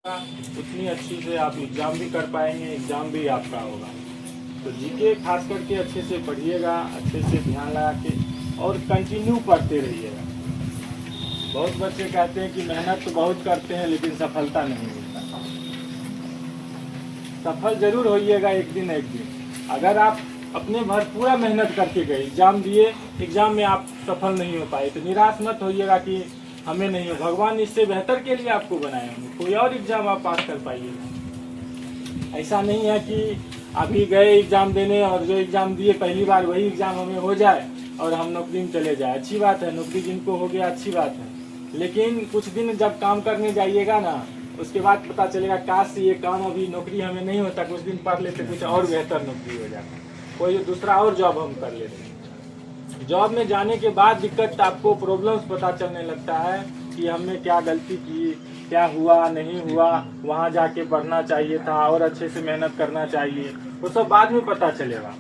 उतनी अच्छी से आप एग्ज़ाम भी कर पाएंगे, एग्ज़ाम भी आपका होगा। तो जीके खास करके अच्छे से पढ़िएगा, अच्छे से ध्यान लगा के और कंटिन्यू पढ़ते रहिएगा। बहुत बच्चे कहते हैं कि मेहनत तो बहुत करते हैं लेकिन सफलता नहीं मिलता। सफल जरूर होइएगा एक दिन एक दिन। अगर आप अपने भर पूरा मेहनत करके गए, एग्ज़ाम दिए, एग्ज़ाम में आप सफल नहीं हो पाए तो निराश मत होइएगा कि हमें नहीं हो। भगवान इससे बेहतर के लिए आपको बनाए होंगे, कोई और एग्ज़ाम आप पास कर पाइएगा। ऐसा नहीं है कि अभी गए एग्ज़ाम देने और जो एग्ज़ाम दिए पहली बार वही एग्ज़ाम हमें हो जाए और हम नौकरी में चले जाए। अच्छी बात है, नौकरी जिनको हो गया अच्छी बात है, लेकिन कुछ दिन जब काम करने जाइएगा ना, उसके बाद पता चलेगा काश ये काम अभी नौकरी हमें नहीं होता, कुछ दिन पढ़ लेते कुछ और बेहतर नौकरी हो जाता, कोई दूसरा और जॉब हम कर लेते। जॉब में जाने के बाद दिक्कत आपको प्रॉब्लम्स पता चलने लगता है कि हमने क्या गलती की, क्या हुआ नहीं हुआ, वहाँ जाके पढ़ना चाहिए था और अच्छे से मेहनत करना चाहिए, वो सब बाद में पता चलेगा।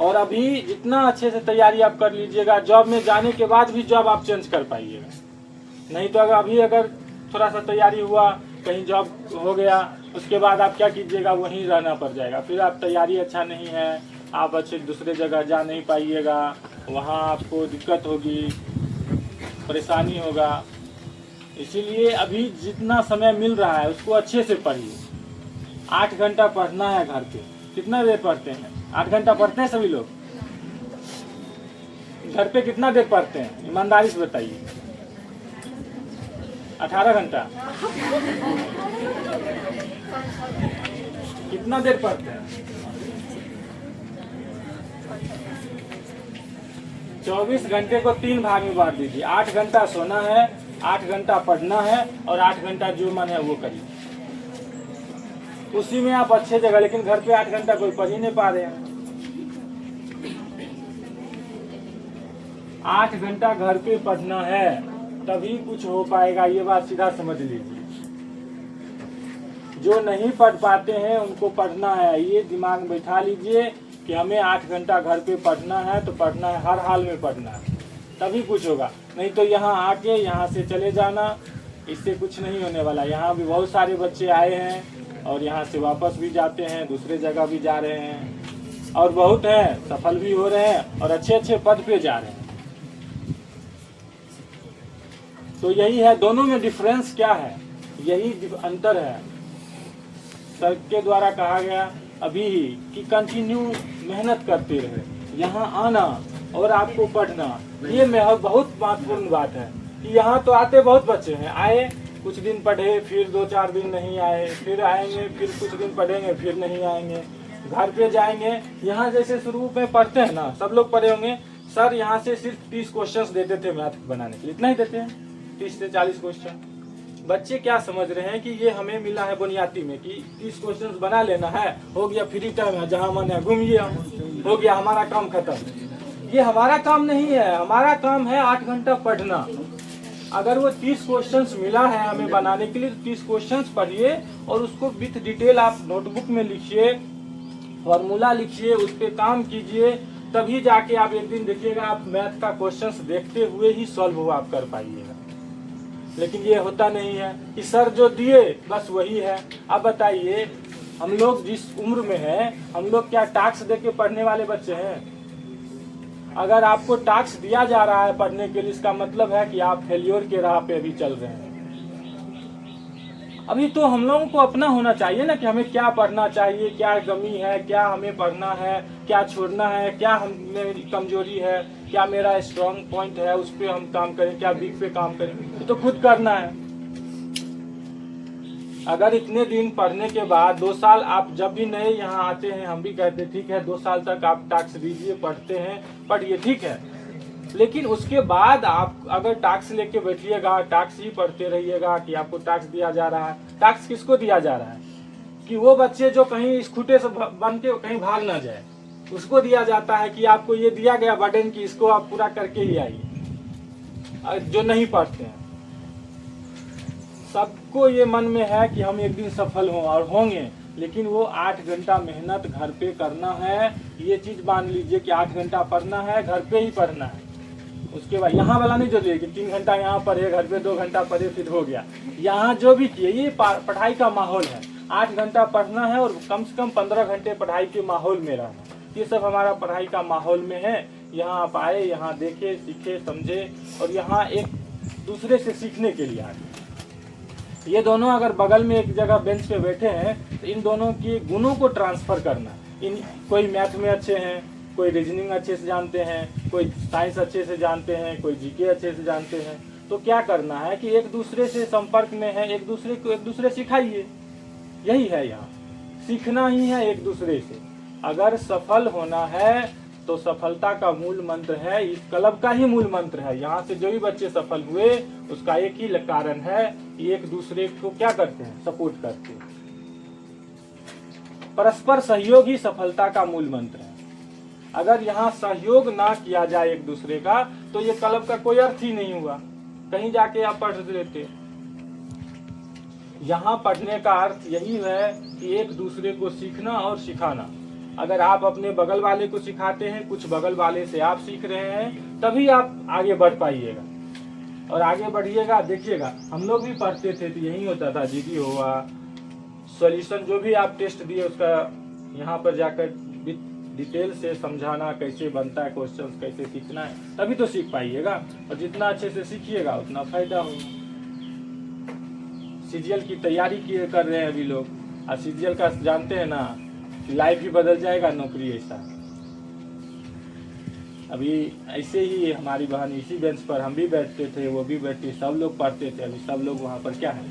और अभी जितना अच्छे से तैयारी आप कर लीजिएगा, जॉब में जाने के बाद भी जॉब आप चेंज कर पाइएगा। नहीं तो अगर थोड़ा सा तैयारी हुआ, कहीं जॉब हो गया, उसके बाद आप क्या कीजिएगा, वहीं रहना पड़ जाएगा। फिर आप तैयारी अच्छा नहीं है, आप अच्छे दूसरे जगह जा नहीं पाइएगा, वहाँ आपको दिक्कत होगी, परेशानी होगा। इसीलिए अभी जितना समय मिल रहा है उसको अच्छे से पढ़िए। 8 घंटा पढ़ना है घर पे। कितना देर पढ़ते हैं? 8 घंटा पढ़ते हैं सभी लोग? घर पे कितना देर पढ़ते हैं, ईमानदारी से बताइए। 18 घंटा? कितना देर पढ़ते हैं? 24 घंटे को 3 भाग में बांट दीजिए। 8 घंटा सोना है, 8 घंटा पढ़ना है और 8 घंटा जो मन है वो करिए। उसी में आप अच्छे जगह, लेकिन घर पे 8 घंटा कोई पढ़ ही नहीं पा रहे हैं। 8 घंटा घर पे पढ़ना है तभी कुछ हो पाएगा, ये बात सीधा समझ लीजिए। जो नहीं पढ़ पाते हैं उनको पढ़ना है, ये दिमाग में बैठा लीजिए कि हमें 8 घंटा घर पे पढ़ना है तो पढ़ना है, हर हाल में पढ़ना है, तभी कुछ होगा। नहीं तो यहाँ आके यहाँ से चले जाना, इससे कुछ नहीं होने वाला। यहाँ भी बहुत सारे बच्चे आए हैं और यहाँ से वापस भी जाते हैं, दूसरे जगह भी जा रहे हैं और बहुत हैं सफल भी हो रहे हैं और अच्छे अच्छे पद पे जा रहे हैं। तो यही है, दोनों में डिफरेंस क्या है, यही अंतर है। सर के द्वारा कहा गया अभी ही कि कंटिन्यू मेहनत करते रहे, यहाँ आना और आपको पढ़ना, ये बहुत महत्वपूर्ण बात है। कि यहाँ तो आते बहुत बच्चे हैं, आए कुछ दिन पढ़े, फिर 2-4 दिन नहीं आए, फिर आएंगे, फिर कुछ दिन पढ़ेंगे, फिर नहीं आएंगे, घर पे जाएंगे। यहाँ जैसे शुरू में पढ़ते हैं ना, सब लोग पढ़े होंगे, सर यहाँ से सिर्फ 30 क्वेश्चन देते थे मैथ बनाने के लिए, इतना ही देते हैं, 30 से 40 क्वेश्चन। बच्चे क्या समझ रहे हैं कि ये हमें मिला है बुनियादी में कि 30 क्वेश्चन बना लेना है, हो गया, फ्री टाइम है, जहाँ मन है घूमिए, हो गया, हमारा काम खत्म। ये हमारा काम नहीं है, हमारा काम है 8 घंटा पढ़ना। अगर वो 30 क्वेश्चंस मिला है हमें बनाने के लिए तो 30 क्वेश्चंस पढ़िए और उसको विथ डिटेल आप नोटबुक में लिखिए, फॉर्मूला लिखिए, उस पर काम कीजिए, तभी जाके आप एक दिन देखिएगा आप मैथ का क्वेश्चंस देखते हुए ही सॉल्व हो आप कर पाइएगा। लेकिन ये होता नहीं है कि सर जो दिए बस वही है। अब बताइए, हम लोग जिस उम्र में हैं, हम लोग क्या टास्क दे के पढ़ने वाले बच्चे हैं? अगर आपको टास्क दिया जा रहा है पढ़ने के लिए, इसका मतलब है कि आप फेल्योर के राह पे अभी चल रहे हैं। अभी तो हम लोगों को अपना होना चाहिए ना कि हमें क्या पढ़ना चाहिए, क्या कमी है, क्या हमें पढ़ना है, क्या छोड़ना है, क्या हम मेरी कमजोरी है, क्या मेरा स्ट्रॉन्ग पॉइंट है, उस पर हम काम करें, क्या वीक पे काम करें, तो खुद करना है। अगर इतने दिन पढ़ने के बाद 2 साल आप जब भी नए यहाँ आते हैं, हम भी कहते हैं ठीक है 2 साल तक आप टास्क दीजिए, पढ़ते हैं, पढ़िए, ठीक है, लेकिन उसके बाद आप अगर टास्क लेके बैठिएगा, टास्क ही पढ़ते रहिएगा कि आपको टास्क दिया जा रहा है। टास्क किसको दिया जा रहा है? कि वो बच्चे जो कहीं इस खूटे से बन के कहीं भाग ना जाए, उसको दिया जाता है कि आपको ये दिया गया बर्डन कि इसको आप पूरा करके ही आइए। जो नहीं पढ़ते हैं, सबको ये मन में है कि हम एक दिन सफल हों और होंगे, लेकिन वो 8 घंटा मेहनत घर पे करना है। ये चीज मान लीजिए कि 8 घंटा पढ़ना है, घर पे ही पढ़ना है, उसके बाद यहाँ वाला नहीं जरूरी है कि 3 घंटा यहाँ पढ़े, घर पे 2 घंटा पढ़े फिर हो गया। यहाँ जो भी किए ये पढ़ाई का माहौल है। 8 घंटा पढ़ना है और कम से कम 15 घंटे पढ़ाई के माहौल में रहना, ये सब हमारा पढ़ाई का माहौल में है। यहाँ आप आए, यहाँ देखे, सीखे, समझे और यहाँ एक दूसरे से सीखने के लिए आए। ये दोनों अगर बगल में एक जगह बेंच पे बैठे हैं तो इन दोनों की गुणों को ट्रांसफर करना। इन कोई मैथ में अच्छे हैं, कोई रीजनिंग अच्छे से जानते हैं, कोई साइंस अच्छे से जानते हैं, कोई जीके अच्छे से जानते हैं। तो क्या करना है कि एक दूसरे से संपर्क में है, एक दूसरे को एक दूसरे सिखाइए। यही है, यहाँ सीखना ही है एक दूसरे से। अगर सफल होना है तो सफलता का मूल मंत्र है, इस क्लब का ही मूल मंत्र है। यहाँ से जो भी बच्चे सफल हुए उसका एक ही कारण है, एक दूसरे को क्या करते हैं, सपोर्ट करते हैं। परस्पर सहयोग ही सफलता का मूल मंत्र है। अगर यहाँ सहयोग ना किया जाए एक दूसरे का तो ये क्लब का कोई अर्थ ही नहीं हुआ। कहीं जाके आप पढ़ लेते। यहाँ पढ़ने का अर्थ यही है कि एक दूसरे को सीखना और सिखाना। अगर आप अपने बगल वाले को सिखाते हैं, कुछ बगल वाले से आप सीख रहे हैं, तभी आप आगे बढ़ पाइएगा और आगे बढ़िएगा। देखिएगा हम लोग भी पढ़ते थे तो यही होता था, जीडी हुआ, सॉल्यूशन जो भी आप टेस्ट दिए उसका यहाँ पर जाकर डिटेल से समझाना, कैसे बनता है क्वेश्चन, कैसे सीखना है, तभी तो सीख पाइएगा। और जितना अच्छे से सीखिएगा उतना फायदा होगा। सीजीएल की तैयारी कर रहे हैं अभी लोग, और सीजीएल का जानते हैं ना, लाइफ ही बदल जाएगा, नौकरी ऐसा। अभी ऐसे ही हमारी बहन इसी बेंच पर हम भी बैठते थे, वो भी बैठती, सब लोग पढ़ते थे। अभी सब लोग वहाँ पर क्या है,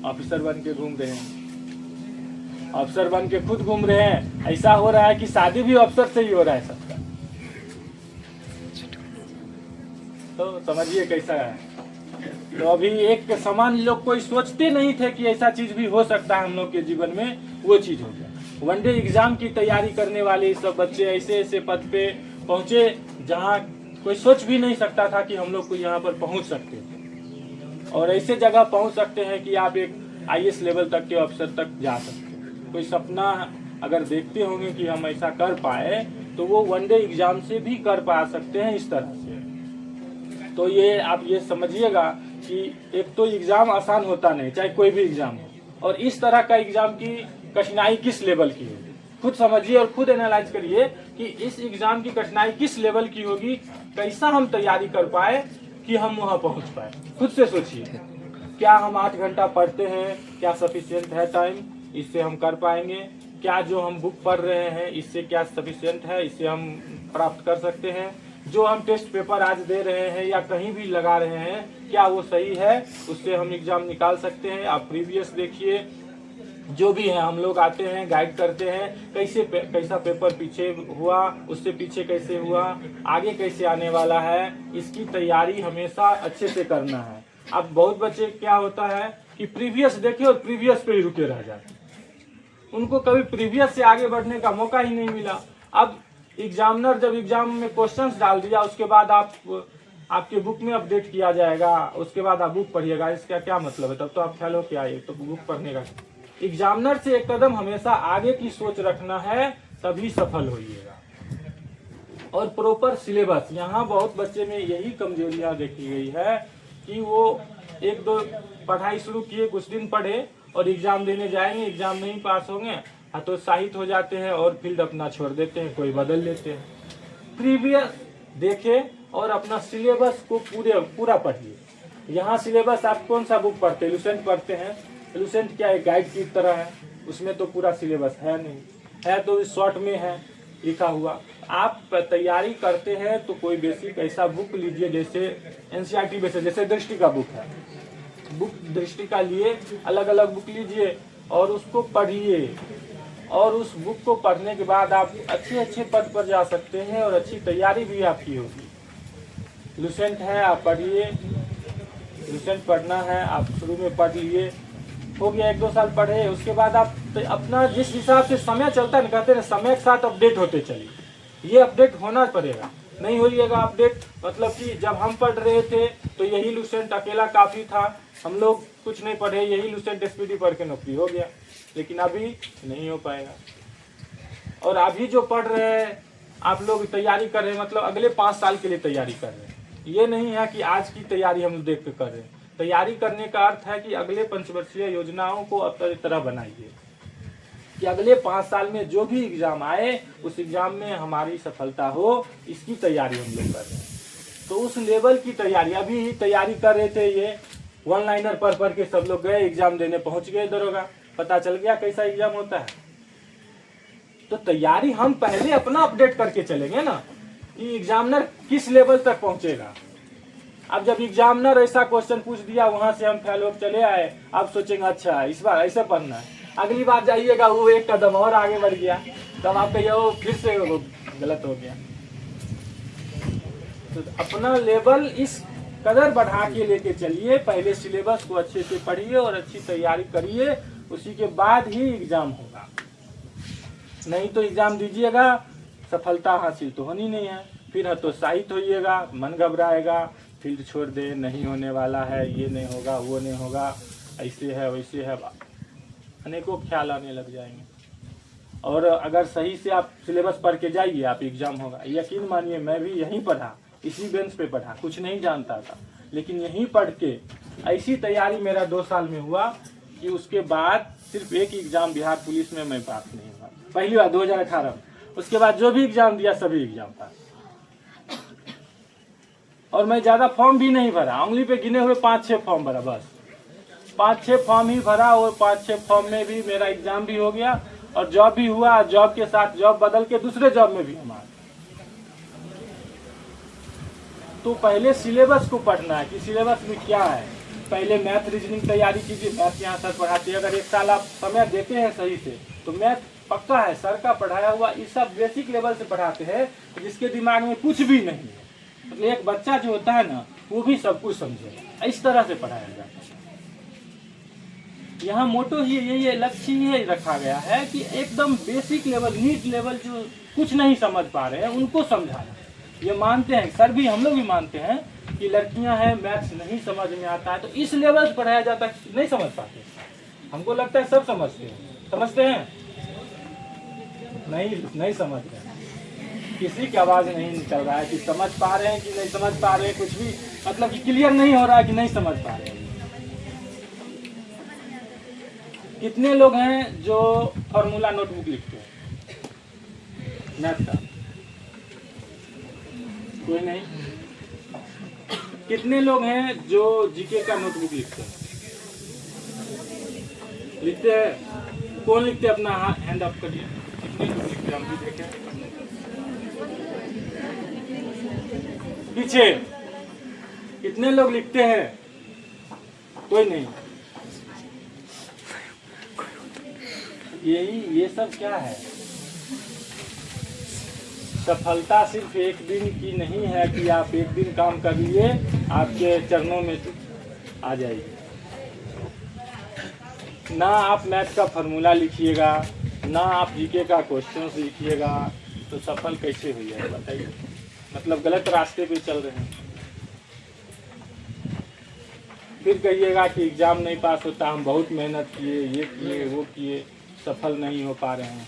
ऑफिसर बन के घूम रहे हैं, अफसर बन के खुद घूम रहे हैं। ऐसा हो रहा है कि शादी भी अफसर से ही हो रहा है सबका। तो समझिए कैसा है। तो अभी एक समान लोग कोई सोचते नहीं थे कि ऐसा चीज भी हो सकता है हम लोग के जीवन में, वो चीज हो गया। वनडे एग्जाम की तैयारी करने वाले सब बच्चे ऐसे ऐसे पद पे पहुंचे जहां कोई सोच भी नहीं सकता था कि हम लोग को यहाँ पर पहुंच सकते थे। और ऐसे जगह पहुंच सकते हैं कि आप एक आईएएस लेवल तक के अफसर तक जा सकते हैं। कोई सपना अगर देखते होंगे कि हम ऐसा कर पाए तो वो वनडे एग्जाम से भी कर पा सकते हैं इस तरह से। तो ये आप ये समझिएगा कि एक तो एग्जाम आसान होता नहीं, चाहे कोई भी एग्जाम हो, और इस तरह का एग्जाम की कठिनाई किस लेवल की होगी, खुद समझिए और खुद एनालाइज करिए कि इस एग्जाम की कठिनाई किस लेवल की होगी, कैसा हम तैयारी कर पाए कि हम वहां पहुंच पाए। खुद से सोचिए, क्या हम 8 घंटा पढ़ते हैं, क्या सफिशिएंट है टाइम, इससे हम कर पाएंगे? क्या जो हम बुक पढ़ रहे हैं इससे क्या सफिशिएंट है, इससे हम प्राप्त कर सकते हैं? जो हम टेस्ट पेपर आज दे रहे हैं या कहीं भी लगा रहे हैं, क्या वो सही है, उससे हम एग्जाम निकाल सकते हैं? आप प्रीवियस देखिए, जो भी है हम लोग आते हैं, गाइड करते हैं, कैसा पेपर पीछे हुआ, उससे पीछे कैसे हुआ, आगे कैसे आने वाला है, इसकी तैयारी हमेशा अच्छे से करना है। अब बहुत बच्चे क्या होता है कि प्रीवियस देखे और प्रीवियस पे ही रुके रह जाते, उनको कभी प्रीवियस से आगे बढ़ने का मौका ही नहीं मिला। अब एग्जामिनर जब एग्जाम में क्वेश्चंस डाल दिया, उसके बाद आपके बुक में अपडेट किया जाएगा, उसके बाद आप बुक पढ़िएगा, इसका क्या मतलब है? तब तो आप ख्याल हो क्या है, तो बुक पढ़ने का। एग्जामिनर से एक कदम हमेशा आगे की सोच रखना है, तभी सफल होइएगा। और प्रॉपर सिलेबस, यहाँ बहुत बच्चे में यही कमजोरियां देखी गई है कि वो 1-2 पढ़ाई शुरू किए, कुछ दिन पढ़े और एग्जाम देने जाएंगे, एग्जाम नहीं पास होंगे, हतोत्साहित हो जाते हैं और फील्ड अपना छोड़ देते हैं, कोई बदल लेते हैं। प्रीवियस देखे और अपना सिलेबस को पूरा पढ़िए। यहाँ सिलेबस आप कौन सा बुक पढ़ते हैं? लुसेंट पढ़ते हैं। लुसेंट क्या है, गाइड की तरह है, उसमें तो पूरा सिलेबस है नहीं, है तो शॉर्ट में है लिखा हुआ। आप तैयारी करते हैं तो कोई बेसिक ऐसा बुक लीजिए, जैसे एनसीईआरटी बेसिस, जैसे दृष्टि का बुक है, बुक दृष्टि का लिए अलग अलग बुक लीजिए और उसको पढ़िए। और उस बुक को पढ़ने के बाद आप अच्छे पद पर जा सकते हैं और अच्छी तैयारी भी आपकी होगी। लुसेंट है, आप पढ़िए, लुसेंट पढ़ना है, आप शुरू में पढ़ लिए, हो गया 1-2 साल पढ़े, उसके बाद आप अपना जिस हिसाब से समय चलता है, कहते हैं समय के साथ अपडेट होते चलिए। ये अपडेट होना पड़ेगा, नहीं होइएगा अपडेट, मतलब कि जब हम पढ़ रहे थे तो यही लुसेंट अकेला काफ़ी था, हम लोग कुछ नहीं पढ़े, यही लुसेंट एसपीडी पढ़ के नौकरी हो गया, लेकिन अभी नहीं हो पाएगा। और अभी जो पढ़ रहे हैं आप लोग, तैयारी कर रहे हैं, मतलब अगले 5 साल के लिए तैयारी कर रहे हैं, ये नहीं है कि आज की तैयारी हम देख के कर रहे हैं। तैयारी करने का अर्थ है कि अगले पंचवर्षीय योजनाओं को अपनी तरह बनाइए कि अगले 5 साल में जो भी एग्जाम आए उस एग्जाम में हमारी सफलता हो, इसकी तैयारी हम लोग कर रहे हैं। तो उस लेवल की तैयारी, अभी तैयारी कर रहे थे, ये वन लाइनर पढ़ के सब लोग गए एग्जाम देने, पहुंच गए दरोगा, पता चल गया कैसा एग्जाम होता है। तो तैयारी हम पहले अपना अपडेट करके चलेंगे ना कि एग्जामिनर किस लेवल तक पहुंचेगा। अब जब एग्जामिनर ऐसा क्वेश्चन पूछ दिया, वहां से हम फेल होकर चले आए, अब सोचेंगे अच्छा इस बार ऐसे पढ़ना है, अगली बार जाइएगा वो एक कदम और आगे बढ़ गया, तब आप कहिए वो फिर से वो गलत हो गया। तो अपना लेवल इस कदर बढ़ा के लेके चलिए, पहले सिलेबस को अच्छे से पढ़िए और अच्छी तैयारी करिए, उसी के बाद ही एग्जाम होगा। नहीं तो एग्जाम दीजिएगा, सफलता हासिल तो होनी नहीं है, फिर हतोत्साहित होइएगा, मन घबराएगा, फील्ड छोड़ दे, नहीं होने वाला है, ये नहीं होगा, वो नहीं होगा, ऐसे है वैसे है, अनेकों ख्याल आने लग जाएंगे। और अगर सही से आप सिलेबस पढ़ के जाइए, आप एग्जाम होगा। यकीन मानिए मैं भी यहीं पढ़ा, इसी बेंच पे पढ़ा, कुछ नहीं जानता था, लेकिन यहीं पढ़ के ऐसी तैयारी मेरा 2 साल में हुआ कि उसके बाद सिर्फ एक एग्जाम बिहार पुलिस में मैं पास नहीं हुआ, पहली बार 2018। उसके बाद जो भी एग्जाम दिया सभी एग्जाम पास। और मैं ज्यादा फॉर्म भी नहीं भरा, उंगली पे गिने हुए 5-6 फॉर्म भरा, बस 5-6 फॉर्म ही भरा, और 5-6 फॉर्म में भी मेरा एग्जाम भी हो गया और जॉब भी हुआ, जॉब के साथ जॉब बदल के दूसरे जॉब में भी हमारा। तो पहले सिलेबस को पढ़ना है कि सिलेबस में क्या है। पहले मैथ रीजनिंग तैयारी कीजिए, मैथ यहाँ सर पढ़ाते हैं, अगर 1 साल आप समय देते हैं सही से तो मैथ पक्का है, सर का पढ़ाया हुआ इस सब बेसिक लेवल से पढ़ाते हैं जिसके दिमाग में कुछ भी नहीं है। मतलब एक बच्चा जो होता है ना, वो भी सब कुछ समझेगा, इस तरह से पढ़ाया जाता है। यहाँ मोटो ही यही लक्ष्य ही रखा गया है कि एकदम बेसिक लेवल, नीट लेवल जो कुछ नहीं समझ पा रहे हैं उनको समझाना। ये मानते हैं सर भी, हम लोग भी मानते हैं कि लड़कियां हैं, मैथ्स नहीं समझ में आता है तो इस लेवल से पढ़ाया जाता है, नहीं समझ पाते। हमको लगता है सब समझते हैं, समझते हैं नहीं समझ रहे हैं। किसी की आवाज नहीं निकल रहा है कि समझ पा रहे हैं कि नहीं समझ पा रहे हैं, कुछ भी मतलब कि क्लियर नहीं हो रहा है कि नहीं समझ पा रहे हैं। कितने लोग हैं जो फॉर्मूला नोटबुक लिखते हैं मैथ का? कोई नहीं। कितने लोग हैं जो जीके का नोटबुक लिखते हैं? लिखते हैं? कौन लिखते हैं? अपना हैंड अप करिए। कितने लोग लिखते हैं हम भी देखें पीछे। कितने लोग लिखते हैं? कोई नहीं। ये सब क्या है? सफलता सिर्फ एक दिन की नहीं है कि आप एक दिन काम कर लिए आपके चरणों में आ जाएगी। ना आप मैथ का फॉर्मूला लिखिएगा, ना आप जीके का क्वेश्चन लिखिएगा, तो सफल कैसे हुई है बताइए? मतलब गलत रास्ते पे चल रहे हैं। फिर कहिएगा कि एग्जाम नहीं पास होता, हम बहुत मेहनत किए, ये किए वो किए, सफल नहीं हो पा रहे हैं।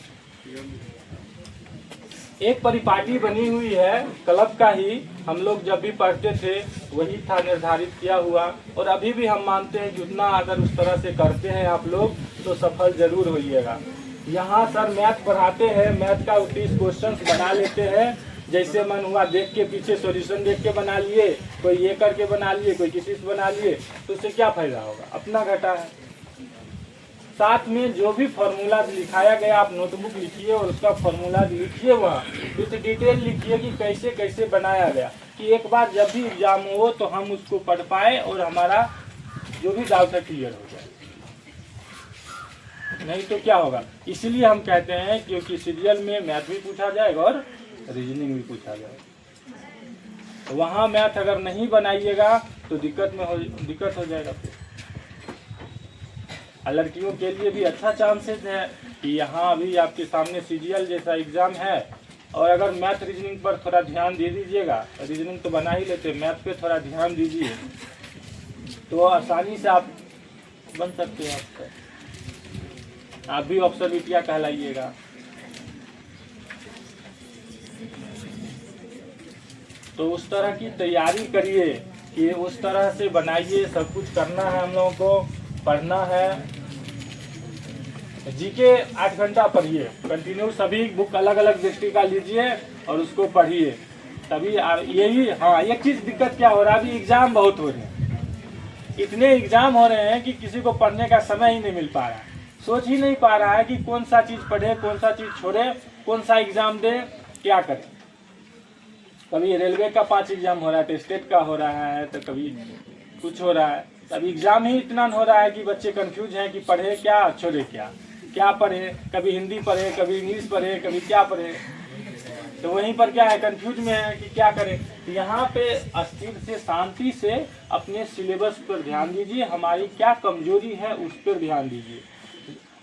एक परिपाटी बनी हुई है क्लब का ही, हम लोग जब भी पढ़ते थे वही था निर्धारित किया हुआ, और अभी भी हम मानते हैं कि उतना अगर उस तरह से करते हैं आप लोग तो सफल जरूर होइएगा। यहाँ सर मैथ पढ़ाते हैं, मैथ का 30 क्वेश्चन बना लेते हैं, जैसे मन हुआ देख के, पीछे सॉल्यूशन देख के बना लिए, कोई ये करके बना लिए, कोई किसी से बना लिए, तो उससे क्या फायदा होगा? अपना घाटा है। साथ में जो भी फॉर्मूला लिखाया गया आप नोटबुक लिखिए और उसका फॉर्मूला लिखिए, वहाँ विथ डिटेल लिखिए कि कैसे कैसे बनाया गया, कि एक बार जब भी एग्जाम हो तो हम उसको पढ़ पाए और हमारा जो भी डाउट है क्लियर हो जाए। नहीं तो क्या होगा? इसलिए हम कहते हैं क्योंकि सीरियल में मैथ भी पूछा जाएगा और रीजनिंग भी पूछा जाएगा। वहाँ मैथ अगर नहीं बनाइएगा तो दिक्कत हो जाएगा। लड़कियों के लिए भी अच्छा चांसेस है कि यहाँ अभी आपके सामने सीजीएल जैसा एग्जाम है, और अगर मैथ रीजनिंग पर थोड़ा ध्यान दे दीजिएगा, रीजनिंग तो बना ही लेते, मैथ पे थोड़ा ध्यान दीजिए तो आसानी से आप बन सकते हैं। आप भी अफसर बिटिया कहलाइएगा। तो उस तरह की तैयारी करिए कि उस तरह से बनाइए। सब कुछ करना है, हम लोगों को पढ़ना है। जीके 8 घंटा पढ़िए कंटिन्यू, सभी बुक अलग अलग दृष्टि का लीजिए और उसको पढ़िए, तभी यही। हाँ, एक चीज दिक्कत क्या हो रहा है, अभी एग्जाम बहुत हो रहे हैं, इतने एग्जाम हो रहे हैं कि किसी को पढ़ने का समय ही नहीं मिल पा रहा है, सोच ही नहीं पा रहा है कि कौन सा चीज पढ़े, कौन सा चीज छोड़े, कौन सा एग्जाम दे, क्या करे। कभी रेलवे का 5 एग्जाम हो रहा है, तो स्टेट का हो रहा है, तो कभी कुछ हो रहा है। अभी एग्जाम ही इतना हो रहा है कि बच्चे कंफ्यूज हैं कि पढ़े क्या छोड़े क्या पढ़े। कभी हिंदी पढ़े, कभी इंग्लिश पढ़े, कभी क्या पढ़े। तो वहीं पर क्या है, कंफ्यूज में है कि क्या करें। तो यहाँ पे स्थिर से, शांति से अपने सिलेबस पर ध्यान दीजिए, हमारी क्या कमजोरी है उस पर ध्यान दीजिए।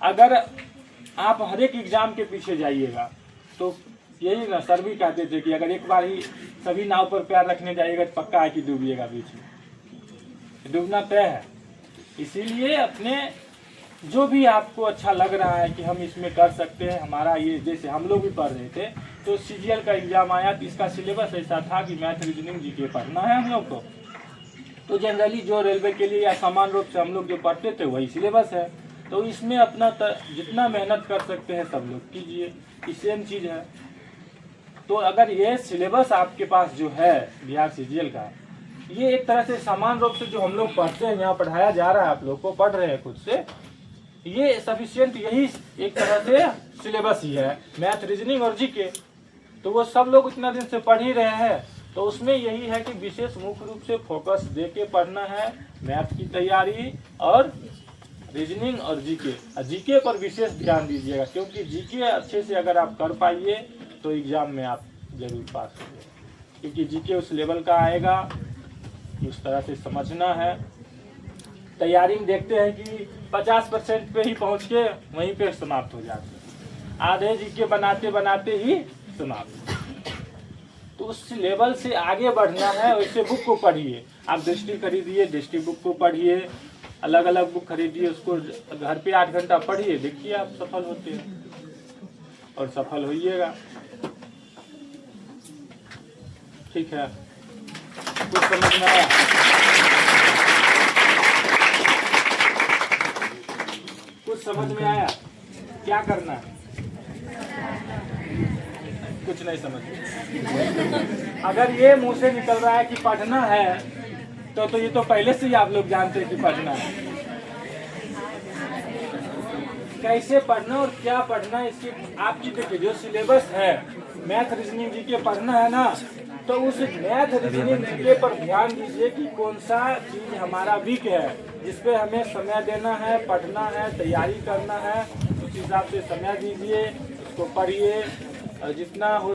अगर आप हर एक एग्जाम के पीछे जाइएगा तो यही ना, सर भी कहते थे कि अगर एक बार ही सभी नाव पर पैर रखने जाइएगा तो पक्का है कि डूबिएगा, बीच में डूबना तय है। इसीलिए अपने जो भी आपको अच्छा लग रहा है कि हम इसमें कर सकते हैं, हमारा ये, जैसे हम लोग भी पढ़ रहे थे तो सीजीएल का एग्जाम आया तो इसका सिलेबस ऐसा था कि मैथ, रीजनिंग, जीके पढ़ना है हम लोग को। तो जनरली जो रेलवे के लिए या समान रूप से हम लोग जो पढ़ते थे वही सिलेबस है। तो इसमें अपना जितना मेहनत कर सकते हैं सब लोग कीजिए, ये सेम चीज़ है। तो अगर ये सिलेबस आपके पास जो है बिहार सीजीएल का, ये एक तरह से समान रूप से जो हम लोग पढ़ते हैं, यहाँ पढ़ाया जा रहा है, आप लोग को पढ़ रहे हैं खुद से, ये सफिशिएंट, यही एक तरह से सिलेबस ही है, मैथ, रीजनिंग और जीके। तो वो सब लोग इतना दिन से पढ़ ही रहे हैं। तो उसमें यही है कि विशेष मुख्य रूप से फोकस दे के पढ़ना है, मैथ की तैयारी और रीजनिंग और जीके। जीके पर विशेष ध्यान दीजिएगा, क्योंकि जीके अच्छे से अगर आप कर पाइए तो एग्जाम में आप जरूर पास होंगे, क्योंकि जीके उस लेवल का आएगा, उस तरह से समझना है। तैयारी में देखते हैं कि 50% पे ही पहुंच के वहीं पे समाप्त हो जाते हैं, आधे जीके बनाते बनाते ही समाप्त। तो उस लेवल से आगे बढ़ना है, वैसे बुक को पढ़िए। आप दृष्टि खरीदिए, दृष्टि बुक को पढ़िए, अलग अलग बुक खरीदिए, उसको घर पे 8 घंटा पढ़िए, देखिए आप सफल होते हैं और सफल होइएगा। ठीक है, कुछ समझ में आया? कुछ समझ में आया? क्या करना है? कुछ नहीं समझ में। अगर ये मुंह से निकल रहा है कि पढ़ना है तो ये तो पहले से ही आप लोग जानते हैं कि पढ़ना है। कैसे पढ़ना और क्या पढ़ना, इसकी आपकी देखिए जो सिलेबस है, मैथ, रीजनिंग, जीके पढ़ना है ना, तो उस मैथ, रीजनिंग, जीके पर ध्यान दीजिए कि कौन सा चीज हमारा वीक है, जिसपे हमें समय देना है, पढ़ना है, तैयारी करना है। उस हिसाब से समय दीजिए, उसको पढ़िए और जितना हो